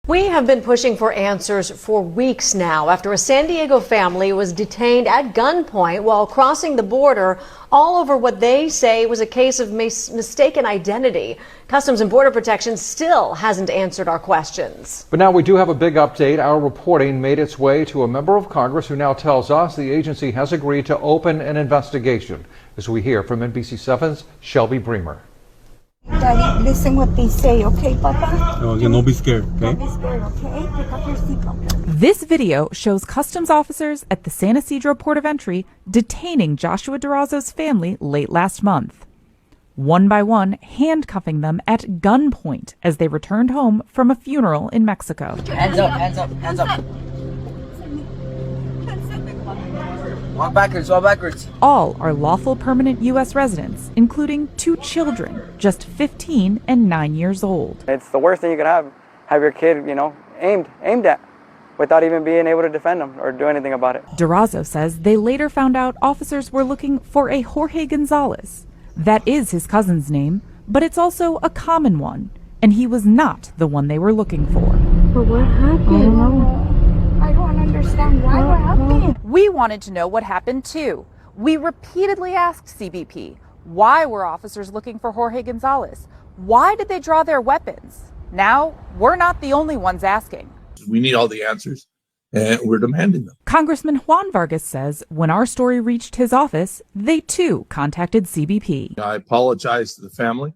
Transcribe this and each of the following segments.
We have been pushing for answers for weeks now after a San Diego family was detained at gunpoint while crossing the border, all over what they say was a case of mistaken identity. Customs and Border Protection still hasn't answered our questions. But now we do have a big update. Our reporting made its way to a member of Congress who now tells us the agency has agreed to open an investigation. As we hear from NBC7's Shelby Bremer. Daddy, listen what they say, okay, Papa? No, again, don't be scared, okay? Don't be scared, okay? Pick up your seatbelt. This video shows customs officers at the San Ysidro Port of Entry detaining Joshua Durazo's family late last month. One by one, handcuffing them at gunpoint as they returned home from a funeral in Mexico. Hands up, hands up, hands up. Walk backwards, walk backwards. All are lawful permanent U.S. residents, including 2 children, just 15 and 9 years old. It's the worst thing you could have your kid, aimed at without even being able to defend them or do anything about it. Durazo says they later found out officers were looking for a Jorge Gonzalez. That is his cousin's name, but it's also a common one, and he was not the one they were looking for. But what happened? I don't understand why. What happened? We wanted to know what happened too. We repeatedly asked CBP, why were officers looking for Jorge Gonzalez? Why did they draw their weapons? Now, we're not the only ones asking. We need all the answers, and we're demanding them. Congressman Juan Vargas says when our story reached his office, they too contacted CBP. I apologize to the family.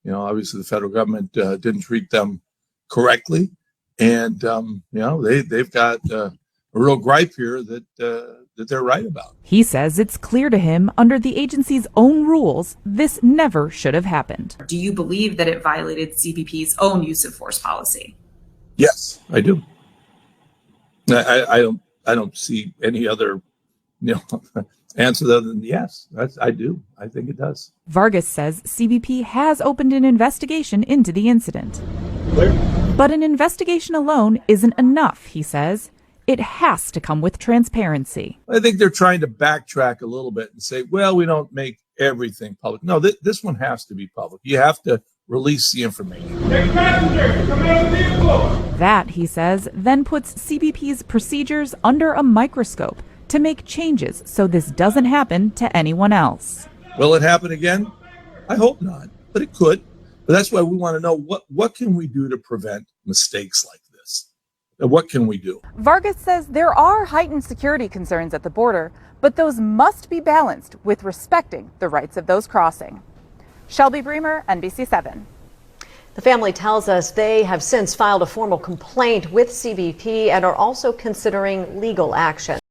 Obviously the federal government didn't treat them correctly. And, they've got a real gripe here that they're right about. He says it's clear to him under the agency's own rules, this never should have happened. Do you believe that it violated CBP's own use of force policy? Yes, I do. I don't see any other, answer other than yes. I do. I think it does. Vargas says CBP has opened an investigation into the incident. Clear. But an investigation alone isn't enough, he says. It has to come with transparency. I think they're trying to backtrack a little bit and say, well, we don't make everything public. No, this one has to be public. You have to release the information. That, he says, then puts CBP's procedures under a microscope to make changes so this doesn't happen to anyone else. Will it happen again? I hope not, but it could. But that's why we want to know what can we do to prevent mistakes like this? And what can we do? Vargas says there are heightened security concerns at the border, but those must be balanced with respecting the rights of those crossing. Shelby Bremer, NBC7. The family tells us they have since filed a formal complaint with CBP and are also considering legal action.